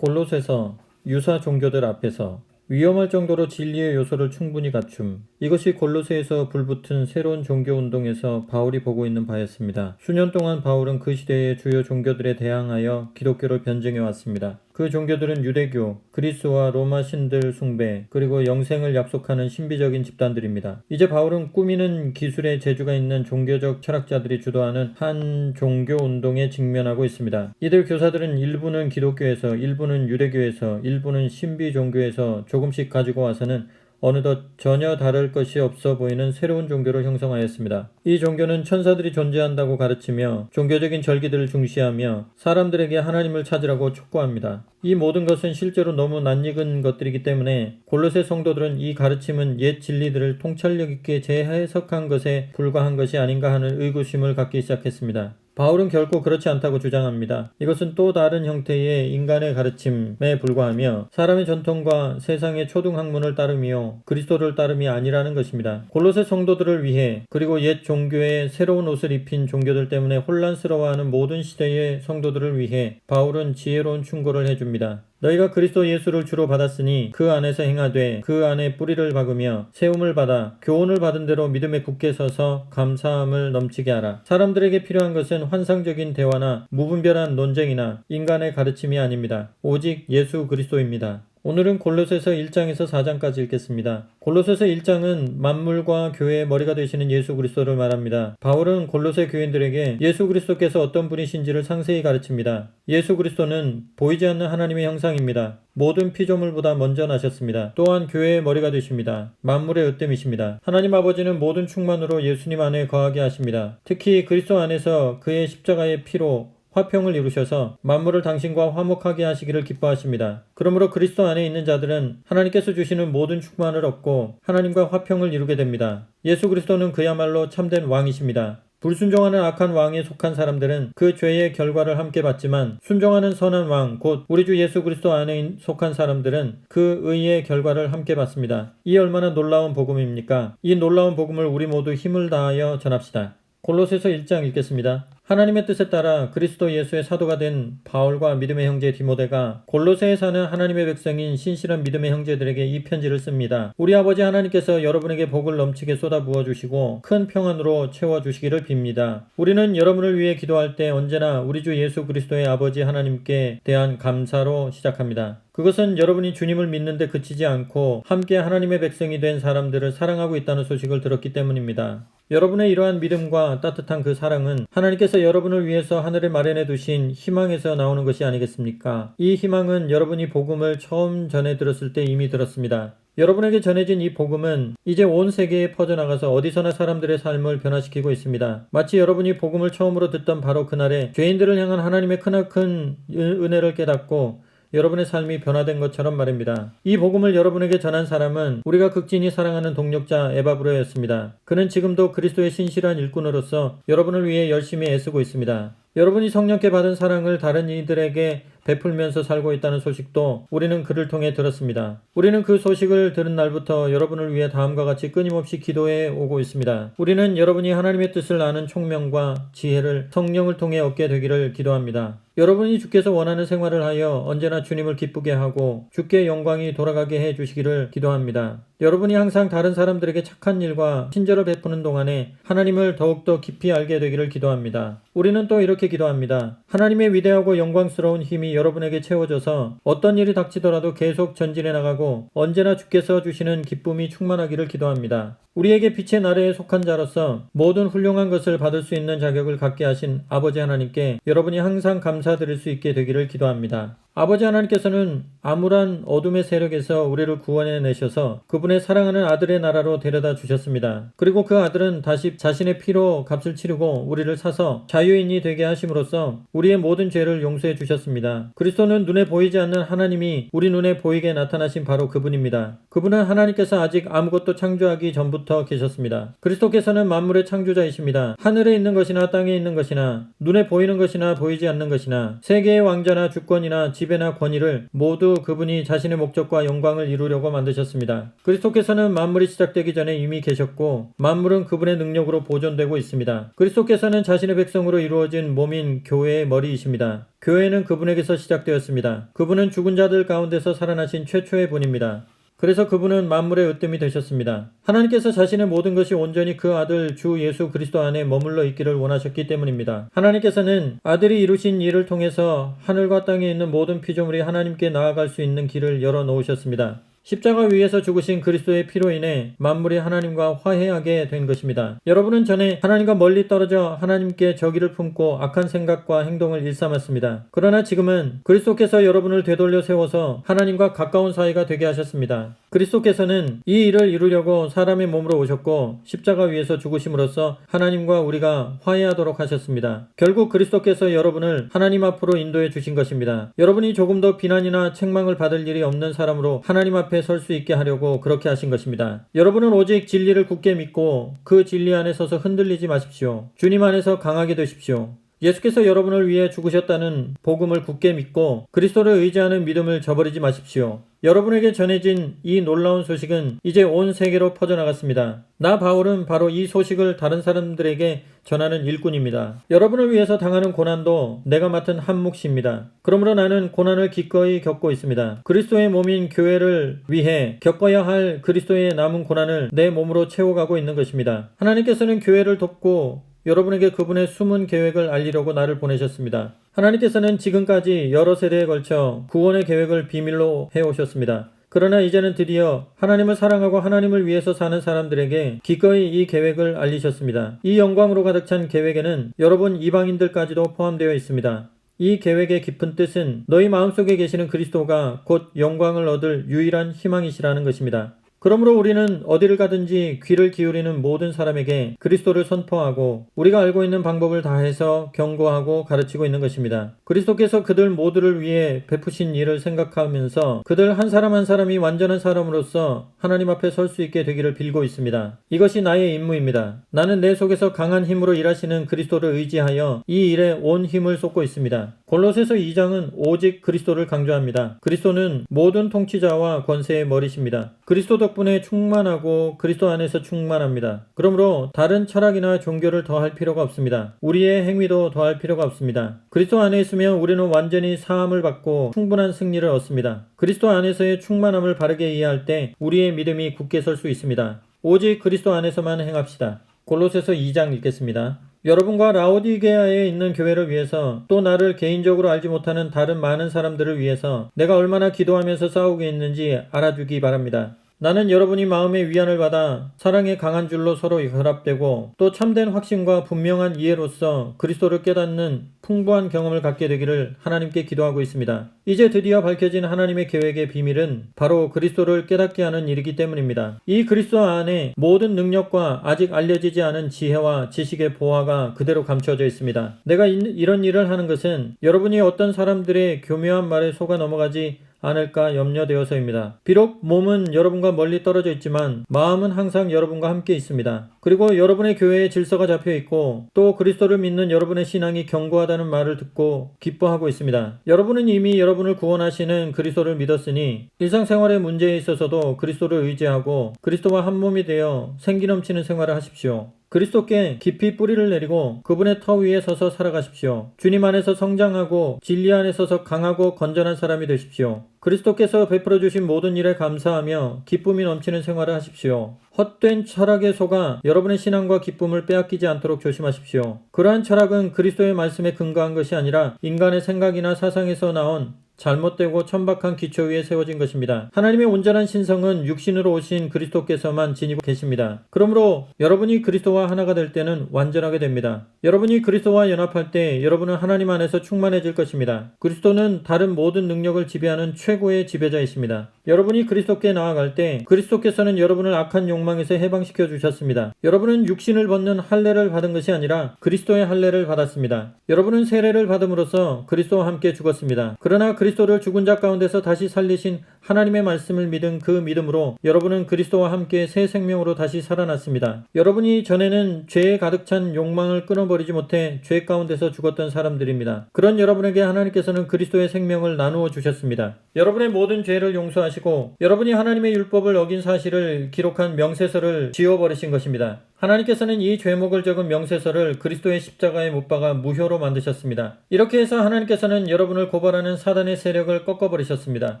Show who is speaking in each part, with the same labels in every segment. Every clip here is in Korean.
Speaker 1: 골로새서 유사 종교들 앞에서 위험할 정도로 진리의 요소를 충분히 갖춤. 이것이 골로새에서 불붙은 새로운 종교 운동에서 바울이 보고 있는 바였습니다. 수년 동안 바울은 그 시대의 주요 종교들에 대항하여 기독교를 변증해 왔습니다. 그 종교들은 유대교, 그리스와 로마 신들 숭배, 그리고 영생을 약속하는 신비적인 집단들입니다. 이제 바울은 꾸미는 기술의 재주가 있는 종교적 철학자들이 주도하는 한 종교 운동에 직면하고 있습니다. 이들 교사들은 일부는 기독교에서, 일부는 유대교에서, 일부는 신비 종교에서 조금씩 가지고 와서는 어느덧 전혀 다를 것이 없어 보이는 새로운 종교를 형성하였습니다. 이 종교는 천사들이 존재한다고 가르치며 종교적인 절기들을 중시하며 사람들에게 하나님을 찾으라고 촉구합니다. 이 모든 것은 실제로 너무 낯익은 것들이기 때문에 골로새 성도들은 이 가르침은 옛 진리들을 통찰력 있게 재해석한 것에 불과한 것이 아닌가 하는 의구심을 갖기 시작했습니다. 바울은 결코 그렇지 않다고 주장합니다. 이것은 또 다른 형태의 인간의 가르침에 불과하며 사람의 전통과 세상의 초등학문을 따르며 그리스도를 따름이 아니라는 것입니다. 골로새 성도들을 위해 그리고 옛 종교의 새로운 옷을 입힌 종교들 때문에 혼란스러워하는 모든 시대의 성도들을 위해 바울은 지혜로운 충고를 해줍니다. 너희가 그리스도 예수를 주로 받았으니 그 안에서 행하되 그 안에 뿌리를 박으며 세움을 받아 교훈을 받은 대로 믿음에 굳게 서서 감사함을 넘치게 하라. 사람들에게 필요한 것은 환상적인 대화나 무분별한 논쟁이나 인간의 가르침이 아닙니다. 오직 예수 그리스도입니다. 오늘은 골로새서 1장에서 4장까지 읽겠습니다. 골로새서 1장은 만물과 교회의 머리가 되시는 예수 그리스도를 말합니다. 바울은 골로새 교인들에게 예수 그리스도께서 어떤 분이신지를 상세히 가르칩니다. 예수 그리스도는 보이지 않는 하나님의 형상입니다. 모든 피조물보다 먼저 나셨습니다. 또한 교회의 머리가 되십니다. 만물의 으뜸이십니다. 하나님 아버지는 모든 충만으로 예수님 안에 거하게 하십니다. 특히 그리스도 안에서 그의 십자가의 피로 화평을 이루셔서 만물을 당신과 화목하게 하시기를 기뻐하십니다. 그러므로 그리스도 안에 있는 자들은 하나님께서 주시는 모든 충만을 얻고 하나님과 화평을 이루게 됩니다. 예수 그리스도는 그야말로 참된 왕이십니다. 불순종하는 악한 왕에 속한 사람들은 그 죄의 결과를 함께 받지만 순종하는 선한 왕, 곧 우리 주 예수 그리스도 안에 속한 사람들은 그 의의 결과를 함께 받습니다. 이 얼마나 놀라운 복음입니까? 이 놀라운 복음을 우리 모두 힘을 다하여 전합시다. 골로새서 1장 읽겠습니다. 하나님의 뜻에 따라 그리스도 예수의 사도가 된 바울과 믿음의 형제 디모데가 골로새에 사는 하나님의 백성인 신실한 믿음의 형제들에게 이 편지를 씁니다. 우리 아버지 하나님께서 여러분에게 복을 넘치게 쏟아부어 주시고 큰 평안으로 채워주시기를 빕니다. 우리는 여러분을 위해 기도할 때 언제나 우리 주 예수 그리스도의 아버지 하나님께 대한 감사로 시작합니다. 그것은 여러분이 주님을 믿는데 그치지 않고 함께 하나님의 백성이 된 사람들을 사랑하고 있다는 소식을 들었기 때문입니다. 여러분의 이러한 믿음과 따뜻한 그 사랑은 하나님께서 여러분을 위해서 하늘에 마련해 두신 희망에서 나오는 것이 아니겠습니까? 이 희망은 여러분이 복음을 처음 전해 들었을 때 이미 들었습니다. 여러분에게 전해진 이 복음은 이제 온 세계에 퍼져나가서 어디서나 사람들의 삶을 변화시키고 있습니다. 마치 여러분이 복음을 처음으로 듣던 바로 그날에 죄인들을 향한 하나님의 크나큰 은혜를 깨닫고 여러분의 삶이 변화된 것처럼 말입니다. 이 복음을 여러분에게 전한 사람은 우리가 극진히 사랑하는 동력자 에바브로였습니다. 그는 지금도 그리스도의 신실한 일꾼으로서 여러분을 위해 열심히 애쓰고 있습니다. 여러분이 성령께 받은 사랑을 다른 이들에게 베풀면서 살고 있다는 소식도 우리는 그를 통해 들었습니다. 우리는 그 소식을 들은 날부터 여러분을 위해 다음과 같이 끊임없이 기도해 오고 있습니다. 우리는 여러분이 하나님의 뜻을 아는 총명과 지혜를 성령을 통해 얻게 되기를 기도합니다. 여러분이 주께서 원하는 생활을 하여 언제나 주님을 기쁘게 하고 주께 영광이 돌아가게 해 주시기를 기도합니다. 여러분이 항상 다른 사람들에게 착한 일과 친절을 베푸는 동안에 하나님을 더욱더 깊이 알게 되기를 기도합니다. 우리는 또 이렇게 기도합니다. 하나님의 위대하고 영광스러운 힘이 여러분에게 채워져서 어떤 일이 닥치더라도 계속 전진해 나가고 언제나 주께서 주시는 기쁨이 충만하기를 기도합니다. 우리에게 빛의 나라에 속한 자로서 모든 훌륭한 것을 받을 수 있는 자격을 갖게 하신 아버지 하나님께 여러분이 항상 감사드릴 수 있게 되기를 기도합니다. 아버지 하나님께서는 암울한 어둠의 세력에서 우리를 구원해내셔서 그분의 사랑하는 아들의 나라로 데려다 주셨습니다. 그리고 그 아들은 다시 자신의 피로 값을 치르고 우리를 사서 자유인이 되게 하심으로써 우리의 모든 죄를 용서해 주셨습니다. 그리스도는 눈에 보이지 않는 하나님이 우리 눈에 보이게 나타나신 바로 그분입니다. 그분은 하나님께서 아직 아무것도 창조하기 전부터 계셨습니다. 그리스도께서는 만물의 창조자이십니다. 하늘에 있는 것이나 땅에 있는 것이나 눈에 보이는 것이나 보이지 않는 것이나 세계의 왕자나 주권이나 지배나 권위를 모두 그분이 자신의 목적과 영광을 이루려고 만드셨습니다. 그리스도께서는 만물이 시작되기 전에 이미 계셨고 만물은 그분의 능력으로 보존되고 있습니다. 그리스도께서는 자신의 백성으로 이루어진 몸인 교회의 머리이십니다. 교회는 그분에게서 시작되었습니다. 그분은 죽은 자들 가운데서 살아나신 최초의 분입니다. 그래서 그분은 만물의 으뜸이 되셨습니다. 하나님께서 자신의 모든 것이 온전히 그 아들 주 예수 그리스도 안에 머물러 있기를 원하셨기 때문입니다. 하나님께서는 아들이 이루신 일을 통해서 하늘과 땅에 있는 모든 피조물이 하나님께 나아갈 수 있는 길을 열어 놓으셨습니다. 십자가 위에서 죽으신 그리스도의 피로 인해 만물이 하나님과 화해하게 된 것입니다. 여러분은 전에 하나님과 멀리 떨어져 하나님께 적의를 품고 악한 생각과 행동을 일삼았습니다. 그러나 지금은 그리스도께서 여러분을 되돌려 세워서 하나님과 가까운 사이가 되게 하셨습니다. 그리스도께서는 이 일을 이루려고 사람의 몸으로 오셨고 십자가 위에서 죽으심으로써 하나님과 우리가 화해하도록 하셨습니다. 결국 그리스도께서 여러분을 하나님 앞으로 인도해 주신 것입니다. 여러분이 조금 더 비난이나 책망을 받을 일이 없는 사람으로 하나님 앞에 설 수 있게 하려고 그렇게 하신 것입니다. 여러분은 오직 진리를 굳게 믿고 그 진리 안에 서서 흔들리지 마십시오. 주님 안에서 강하게 되십시오. 예수께서 여러분을 위해 죽으셨다는 복음을 굳게 믿고 그리스도를 의지하는 믿음을 저버리지 마십시오. 여러분에게 전해진 이 놀라운 소식은 이제 온 세계로 퍼져나갔습니다. 나 바울은 바로 이 소식을 다른 사람들에게 전하는 일꾼입니다. 여러분을 위해서 당하는 고난도 내가 맡은 한 몫입니다. 그러므로 나는 고난을 기꺼이 겪고 있습니다. 그리스도의 몸인 교회를 위해 겪어야 할 그리스도의 남은 고난을 내 몸으로 채워가고 있는 것입니다. 하나님께서는 교회를 돕고 여러분에게 그분의 숨은 계획을 알리려고 나를 보내셨습니다. 하나님께서는 지금까지 여러 세대에 걸쳐 구원의 계획을 비밀로 해오셨습니다. 그러나 이제는 드디어 하나님을 사랑하고 하나님을 위해서 사는 사람들에게 기꺼이 이 계획을 알리셨습니다. 이 영광으로 가득 찬 계획에는 여러분 이방인들까지도 포함되어 있습니다. 이 계획의 깊은 뜻은 너희 마음속에 계시는 그리스도가 곧 영광을 얻을 유일한 희망이시라는 것입니다. 그러므로 우리는 어디를 가든지 귀를 기울이는 모든 사람에게 그리스도를 선포하고 우리가 알고 있는 방법을 다해서 경고하고 가르치고 있는 것입니다. 그리스도께서 그들 모두를 위해 베푸신 일을 생각하면서 그들 한 사람 한 사람이 완전한 사람으로서 하나님 앞에 설 수 있게 되기를 빌고 있습니다. 이것이 나의 임무입니다. 나는 내 속에서 강한 힘으로 일하시는 그리스도를 의지하여 이 일에 온 힘을 쏟고 있습니다. 골로새서 2장은 오직 그리스도를 강조합니다. 그리스도는 모든 통치자와 권세의 머리십니다. 그리스도 덕분에 충만하고 그리스도 안에서 충만합니다. 그러므로 다른 철학이나 종교를 더할 필요가 없습니다. 우리의 행위도 더할 필요가 없습니다. 그리스도 안에 있으면 우리는 완전히 사함을 받고 충분한 승리를 얻습니다. 그리스도 안에서의 충만함을 바르게 이해할 때 우리의 믿음이 굳게 설 수 있습니다. 오직 그리스도 안에서만 행합시다. 골로새서 2장 읽겠습니다. 여러분과 라오디게아에 있는 교회를 위해서 또 나를 개인적으로 알지 못하는 다른 많은 사람들을 위해서 내가 얼마나 기도하면서 싸우고 있는지 알아주기 바랍니다. 나는 여러분이 마음의 위안을 받아 사랑의 강한 줄로 서로 결합되고 또 참된 확신과 분명한 이해로서 그리스도를 깨닫는 풍부한 경험을 갖게 되기를 하나님께 기도하고 있습니다. 이제 드디어 밝혀진 하나님의 계획의 비밀은 바로 그리스도를 깨닫게 하는 일이기 때문입니다. 이 그리스도 안에 모든 능력과 아직 알려지지 않은 지혜와 지식의 보화가 그대로 감춰져 있습니다. 내가 이런 일을 하는 것은 여러분이 어떤 사람들의 교묘한 말에 속아 넘어가지 않을까 염려되어서입니다. 비록 몸은 여러분과 멀리 떨어져 있지만 마음은 항상 여러분과 함께 있습니다. 그리고 여러분의 교회에 질서가 잡혀 있고 또 그리스도를 믿는 여러분의 신앙이 견고하다는 말을 듣고 기뻐하고 있습니다. 여러분은 이미 여러분을 구원하시는 그리스도를 믿었으니 일상생활의 문제에 있어서도 그리스도를 의지하고 그리스도와 한 몸이 되어 생기 넘치는 생활을 하십시오. 그리스도께 깊이 뿌리를 내리고 그분의 터 위에 서서 살아가십시오. 주님 안에서 성장하고 진리 안에 서서 강하고 건전한 사람이 되십시오. 그리스도께서 베풀어 주신 모든 일에 감사하며 기쁨이 넘치는 생활을 하십시오. 헛된 철학에 속아 여러분의 신앙과 기쁨을 빼앗기지 않도록 조심하십시오. 그러한 철학은 그리스도의 말씀에 근거한 것이 아니라 인간의 생각이나 사상에서 나온 잘못되고 천박한 기초 위에 세워진 것입니다. 하나님의 온전한 신성은 육신으로 오신 그리스도께서만 지니고 계십니다. 그러므로 여러분이 그리스도와 하나가 될 때는 완전하게 됩니다. 여러분이 그리스도와 연합할 때 여러분은 하나님 안에서 충만해질 것입니다. 그리스도는 다른 모든 능력을 지배하는 최고의 지배자이십니다. 여러분이 그리스도께 나아갈 때 그리스도께서는 여러분을 악한 욕망에서 해방시켜 주셨습니다. 여러분은 육신을 벗는 할례를 받은 것이 아니라 그리스도의 할례를 받았습니다. 여러분은 세례를 받음으로써 그리스도와 함께 죽었습니다. 그러나 그리스도를 죽은 자 가운데서 다시 살리신 하나님의 말씀을 믿은 그 믿음으로 여러분은 그리스도와 함께 새 생명으로 다시 살아났습니다. 여러분이 전에는 죄에 가득 찬 욕망을 끊어버리지 못해 죄 가운데서 죽었던 사람들입니다. 그런 여러분에게 하나님께서는 그리스도의 생명을 나누어 주셨습니다. 여러분의 모든 죄를 용서하시고 여러분이 하나님의 율법을 어긴 사실을 기록한 명세서를 지워버리신 것입니다. 하나님께서는 이 죄목을 적은 명세서를 그리스도의 십자가에 못 박아 무효로 만드셨습니다. 이렇게 해서 하나님께서는 여러분을 고발하는 사단의 세력을 꺾어버리셨습니다.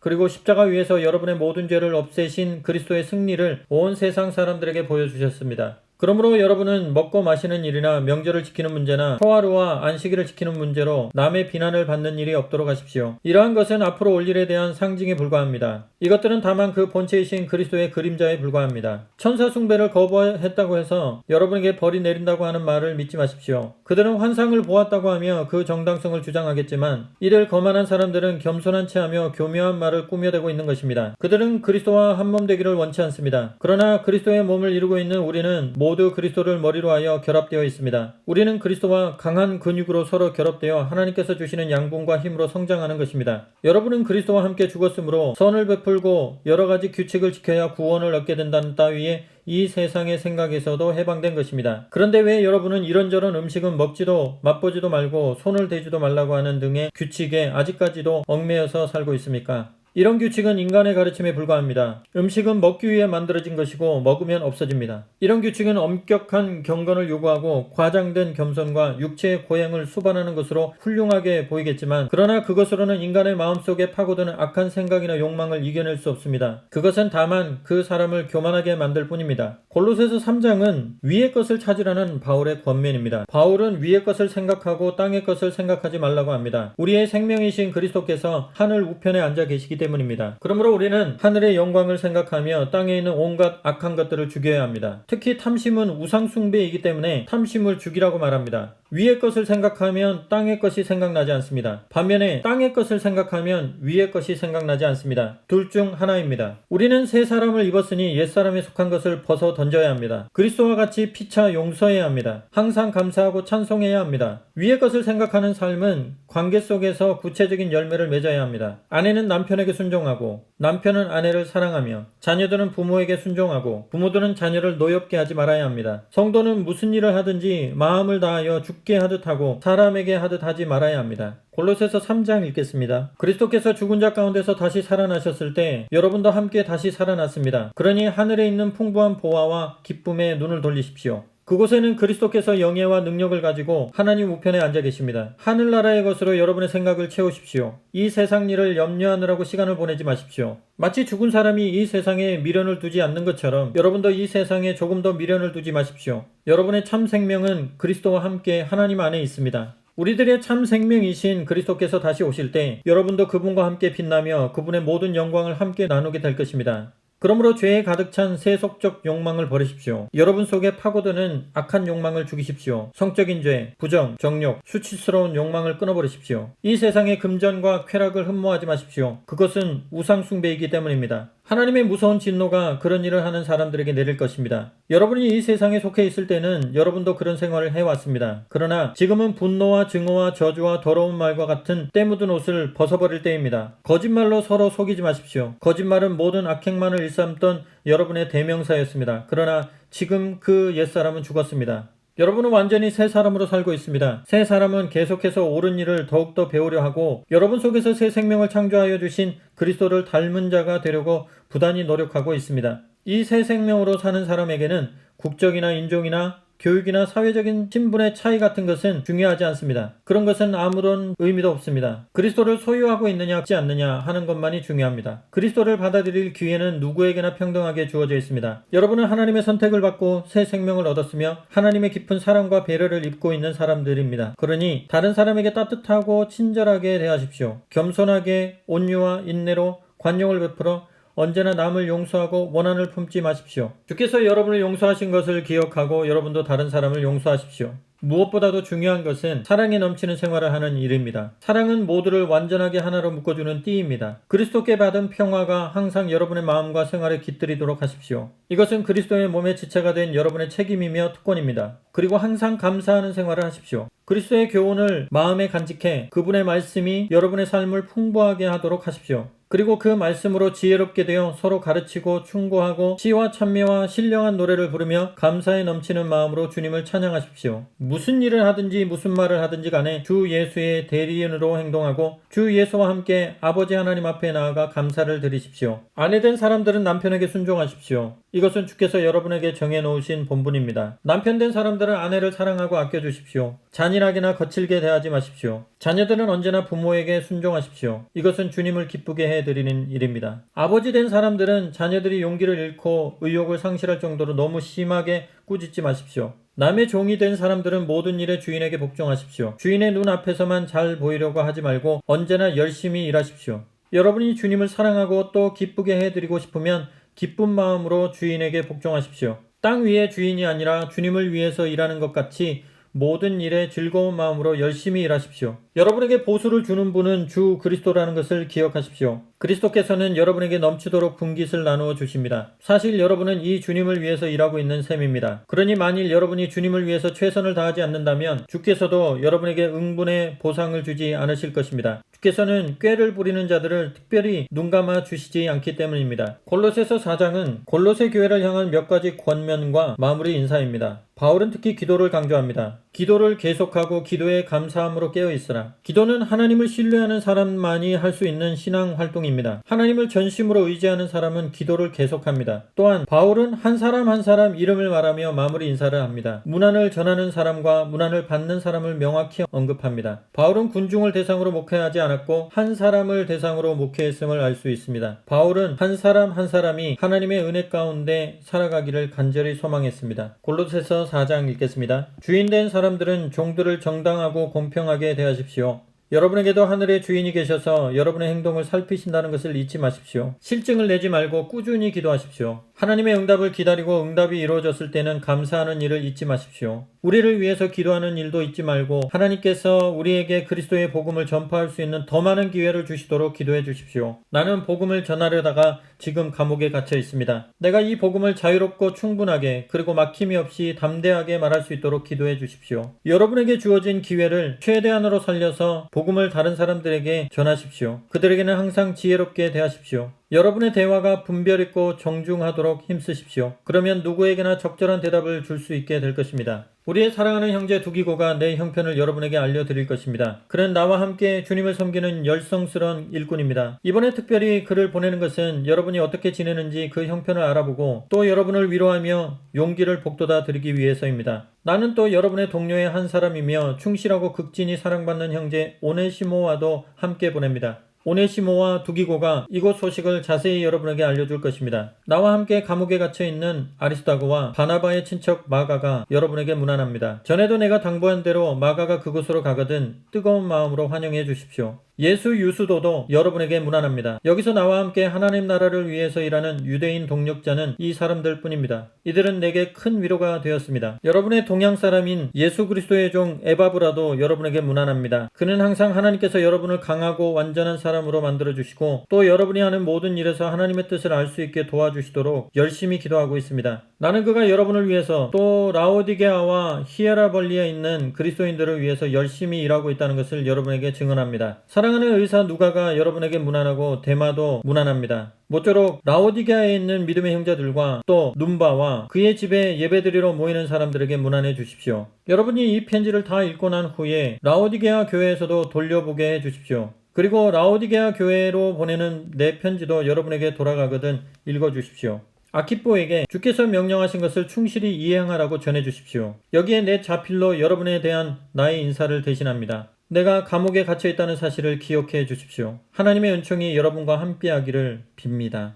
Speaker 1: 그리고 십자가 위에서 여러분의 모든 죄를 없애신 그리스도의 승리를 온 세상 사람들에게 보여주셨습니다. 그러므로 여러분은 먹고 마시는 일이나 명절을 지키는 문제나 평화로와 안식일을 지키는 문제로 남의 비난을 받는 일이 없도록 하십시오. 이러한 것은 앞으로 올 일에 대한 상징에 불과합니다. 이것들은 다만 그 본체이신 그리스도의 그림자에 불과합니다. 천사 숭배를 거부했다고 해서 여러분에게 벌이 내린다고 하는 말을 믿지 마십시오. 그들은 환상을 보았다고 하며 그 정당성을 주장하겠지만 이를 거만한 사람들은 겸손한 채 하며 교묘한 말을 꾸며대고 있는 것입니다. 그들은 그리스도와 한몸 되기를 원치 않습니다. 그러나 그리스도의 몸을 이루고 있는 우리는 모두 그리스도를 머리로 하여 결합되어 있습니다. 우리는 그리스도와 강한 근육으로 서로 결합되어 하나님께서 주시는 양분과 힘으로 성장하는 것입니다. 여러분은 그리스도와 함께 죽었으므로 선을 베풀고 여러 가지 규칙을 지켜야 구원을 얻게 된다는 따위의 이 세상의 생각에서도 해방된 것입니다. 그런데 왜 여러분은 이런저런 음식은 먹지도 맛보지도 말고 손을 대지도 말라고 하는 등의 규칙에 아직까지도 얽매여서 살고 있습니까? 이런 규칙은 인간의 가르침에 불과합니다. 음식은 먹기 위해 만들어진 것이고 먹으면 없어집니다. 이런 규칙은 엄격한 경건을 요구하고 과장된 겸손과 육체의 고행을 수반하는 것으로 훌륭하게 보이겠지만 그러나 그것으로는 인간의 마음속에 파고드는 악한 생각이나 욕망을 이겨낼 수 없습니다. 그것은 다만 그 사람을 교만하게 만들 뿐입니다. 골로새서 3장은 위의 것을 찾으라는 바울의 권면입니다. 바울은 위의 것을 생각하고 땅의 것을 생각하지 말라고 합니다. 우리의 생명이신 그리스도께서 하늘 우편에 앉아 계시기 때문입니다. 그러므로 우리는 하늘의 영광을 생각하며 땅에 있는 온갖 악한 것들을 죽여야 합니다. 특히 탐심은 우상 숭배이기 때문에 탐심을 죽이라고 말합니다. 위의 것을 생각하면 땅의 것이 생각나지 않습니다. 반면에 땅의 것을 생각하면 위의 것이 생각나지 않습니다. 둘 중 하나입니다. 우리는 새 사람을 입었으니 옛사람에 속한 것을 벗어 던져야 합니다. 그리스도와 같이 피차 용서해야 합니다. 항상 감사하고 찬송해야 합니다. 위의 것을 생각하는 삶은 관계 속에서 구체적인 열매를 맺어야 합니다. 아내는 남편에게 순종하고 남편은 아내를 사랑하며 자녀들은 부모에게 순종하고 부모들은 자녀를 노엽게 하지 말아야 합니다. 성도는 무슨 일을 하든지 마음을 다하여 죽게 하듯 하고 사람에게 하듯 하지 말아야 합니다. 골로새서 3장 읽겠습니다. 그리스도께서 죽은 자 가운데서 다시 살아나셨을 때 여러분도 함께 다시 살아났습니다. 그러니 하늘에 있는 풍부한 보화와 기쁨에 눈을 돌리십시오. 그곳에는 그리스도께서 영예와 능력을 가지고 하나님 우편에 앉아 계십니다. 하늘나라의 것으로 여러분의 생각을 채우십시오. 이 세상 일을 염려하느라고 시간을 보내지 마십시오. 마치 죽은 사람이 이 세상에 미련을 두지 않는 것처럼 여러분도 이 세상에 조금 더 미련을 두지 마십시오. 여러분의 참 생명은 그리스도와 함께 하나님 안에 있습니다. 우리들의 참 생명이신 그리스도께서 다시 오실 때 여러분도 그분과 함께 빛나며 그분의 모든 영광을 함께 나누게 될 것입니다. 그러므로 죄에 가득 찬 세속적 욕망을 버리십시오. 여러분 속에 파고드는 악한 욕망을 죽이십시오. 성적인 죄, 부정, 정욕, 수치스러운 욕망을 끊어버리십시오. 이 세상의 금전과 쾌락을 흠모하지 마십시오. 그것은 우상 숭배이기 때문입니다. 하나님의 무서운 진노가 그런 일을 하는 사람들에게 내릴 것입니다. 여러분이 이 세상에 속해 있을 때는 여러분도 그런 생활을 해왔습니다. 그러나 지금은 분노와 증오와 저주와 더러운 말과 같은 때 묻은 옷을 벗어버릴 때입니다. 거짓말로 서로 속이지 마십시오. 거짓말은 모든 악행만을 일삼던 여러분의 대명사였습니다. 그러나 지금 그 옛사람은 죽었습니다. 여러분은 완전히 새 사람으로 살고 있습니다. 새 사람은 계속해서 옳은 일을 더욱더 배우려 하고 여러분 속에서 새 생명을 창조하여 주신 그리스도를 닮은 자가 되려고 부단히 노력하고 있습니다. 이 새 생명으로 사는 사람에게는 국적이나 인종이나 교육이나 사회적인 신분의 차이 같은 것은 중요하지 않습니다. 그런 것은 아무런 의미도 없습니다. 그리스도를 소유하고 있느냐 없지 않느냐 하는 것만이 중요합니다. 그리스도를 받아들일 기회는 누구에게나 평등하게 주어져 있습니다. 여러분은 하나님의 선택을 받고 새 생명을 얻었으며 하나님의 깊은 사랑과 배려를 입고 있는 사람들입니다. 그러니 다른 사람에게 따뜻하고 친절하게 대하십시오. 겸손하게 온유와 인내로 관용을 베풀어 언제나 남을 용서하고 원한을 품지 마십시오. 주께서 여러분을 용서하신 것을 기억하고 여러분도 다른 사람을 용서하십시오. 무엇보다도 중요한 것은 사랑에 넘치는 생활을 하는 일입니다. 사랑은 모두를 완전하게 하나로 묶어주는 띠입니다. 그리스도께 받은 평화가 항상 여러분의 마음과 생활에 깃들이도록 하십시오. 이것은 그리스도의 몸의 지체가 된 여러분의 책임이며 특권입니다. 그리고 항상 감사하는 생활을 하십시오. 그리스도의 교훈을 마음에 간직해 그분의 말씀이 여러분의 삶을 풍부하게 하도록 하십시오. 그리고 그 말씀으로 지혜롭게 되어 서로 가르치고 충고하고 시와 찬미와 신령한 노래를 부르며 감사에 넘치는 마음으로 주님을 찬양하십시오. 무슨 일을 하든지 무슨 말을 하든지 간에 주 예수의 대리인으로 행동하고 주 예수와 함께 아버지 하나님 앞에 나아가 감사를 드리십시오. 아내된 사람들은 남편에게 순종하십시오. 이것은 주께서 여러분에게 정해놓으신 본분입니다. 남편된 사람들은 아내를 사랑하고 아껴주십시오. 잔인하게나 거칠게 대하지 마십시오. 자녀들은 언제나 부모에게 순종하십시오. 이것은 주님을 기쁘게 해드리는 일입니다. 아버지 된 사람들은 자녀들이 용기를 잃고 의욕을 상실할 정도로 너무 심하게 꾸짖지 마십시오. 남의 종이 된 사람들은 모든 일에 주인에게 복종하십시오. 주인의 눈 앞에서만 잘 보이려고 하지 말고 언제나 열심히 일하십시오. 여러분이 주님을 사랑하고 또 기쁘게 해드리고 싶으면 기쁜 마음으로 주인에게 복종하십시오. 땅 위의 주인이 아니라 주님을 위해서 일하는 것 같이 모든 일에 즐거운 마음으로 열심히 일하십시오. 여러분에게 보수를 주는 분은 주 그리스도라는 것을 기억하십시오. 그리스도께서는 여러분에게 넘치도록 분깃을 나누어 주십니다. 사실 여러분은 이 주님을 위해서 일하고 있는 셈입니다. 그러니 만일 여러분이 주님을 위해서 최선을 다하지 않는다면 주께서도 여러분에게 응분의 보상을 주지 않으실 것입니다. 주께서는 꾀를 부리는 자들을 특별히 눈감아 주시지 않기 때문입니다. 골로새서 4장은 골로새 교회를 향한 몇 가지 권면과 마무리 인사입니다. 바울은 특히 기도를 강조합니다. 기도를 계속하고 기도에 감사함으로 깨어있으라. 기도는 하나님을 신뢰하는 사람만이 할 수 있는 신앙 활동입니다. 하나님을 전심으로 의지하는 사람은 기도를 계속합니다. 또한 바울은 한 사람 한 사람 이름을 말하며 마무리 인사를 합니다. 문안을 전하는 사람과 문안을 받는 사람을 명확히 언급합니다. 바울은 군중을 대상으로 목회하지 않았고 한 사람을 대상으로 목회했음을 알 수 있습니다. 바울은 한 사람 한 사람이 하나님의 은혜 가운데 살아가기를 간절히 소망했습니다. 골로새서 4장 읽겠습니다. 주인된 사람들은 종들을 정당하고 공평하게 대하십시오. 여러분에게도 하늘의 주인이 계셔서 여러분의 행동을 살피신다는 것을 잊지 마십시오. 실증을 내지 말고 꾸준히 기도하십시오. 하나님의 응답을 기다리고 응답이 이루어졌을 때는 감사하는 일을 잊지 마십시오. 우리를 위해서 기도하는 일도 잊지 말고 하나님께서 우리에게 그리스도의 복음을 전파할 수 있는 더 많은 기회를 주시도록 기도해 주십시오. 나는 복음을 전하려다가 지금 감옥에 갇혀 있습니다. 내가 이 복음을 자유롭고 충분하게 그리고 막힘이 없이 담대하게 말할 수 있도록 기도해 주십시오. 여러분에게 주어진 기회를 최대한으로 살려서 복음을 다른 사람들에게 전하십시오. 그들에게는 항상 지혜롭게 대하십시오. 여러분의 대화가 분별 있고 정중하도록 힘쓰십시오. 그러면 누구에게나 적절한 대답을 줄 수 있게 될 것입니다. 우리의 사랑하는 형제 두기고가 내 형편을 여러분에게 알려드릴 것입니다. 그는 나와 함께 주님을 섬기는 열성스러운 일꾼입니다. 이번에 특별히 그를 보내는 것은 여러분이 어떻게 지내는지 그 형편을 알아보고 또 여러분을 위로하며 용기를 북돋아 드리기 위해서입니다. 나는 또 여러분의 동료의 한 사람이며 충실하고 극진히 사랑받는 형제 오네시모와도 함께 보냅니다. 오네시모와 두기고가 이곳 소식을 자세히 여러분에게 알려줄 것입니다. 나와 함께 감옥에 갇혀있는 아리스다고와 바나바의 친척 마가가 여러분에게 문안합니다. 전에도 내가 당부한 대로 마가가 그곳으로 가거든 뜨거운 마음으로 환영해 주십시오. 예수 유수도도 여러분에게 문안합니다. 여기서 나와 함께 하나님 나라를 위해서 일하는 유대인 동력자는 이 사람들 뿐입니다. 이들은 내게 큰 위로가 되었습니다. 여러분의 동양 사람인 예수 그리스도의 종 에바브라도 여러분에게 문안합니다. 그는 항상 하나님께서 여러분을 강하고 완전한 사람으로 만들어주시고 또 여러분이 하는 모든 일에서 하나님의 뜻을 알 수 있게 도와주시도록 열심히 기도하고 있습니다. 나는 그가 여러분을 위해서 또 라오디게아와 히에라벌리에 있는 그리스도인들을 위해서 열심히 일하고 있다는 것을 여러분에게 증언합니다. 사랑하는 의사 누가가 여러분에게 문안하고 데마도 문안합니다. 모쪼록 라오디게아에 있는 믿음의 형제들과 또 눈바와 그의 집에 예배드리러 모이는 사람들에게 문안해 주십시오. 여러분이 이 편지를 다 읽고 난 후에 라오디게아 교회에서도 돌려보게 해 주십시오. 그리고 라오디게아 교회로 보내는 내 편지도 여러분에게 돌아가거든 읽어주십시오. 아키뽀에게 주께서 명령하신 것을 충실히 이행하라고 전해주십시오. 여기에 내 자필로 여러분에 대한 나의 인사를 대신합니다. 내가 감옥에 갇혀 있다는 사실을 기억해 주십시오. 하나님의 은총이 여러분과 함께하기를 빕니다.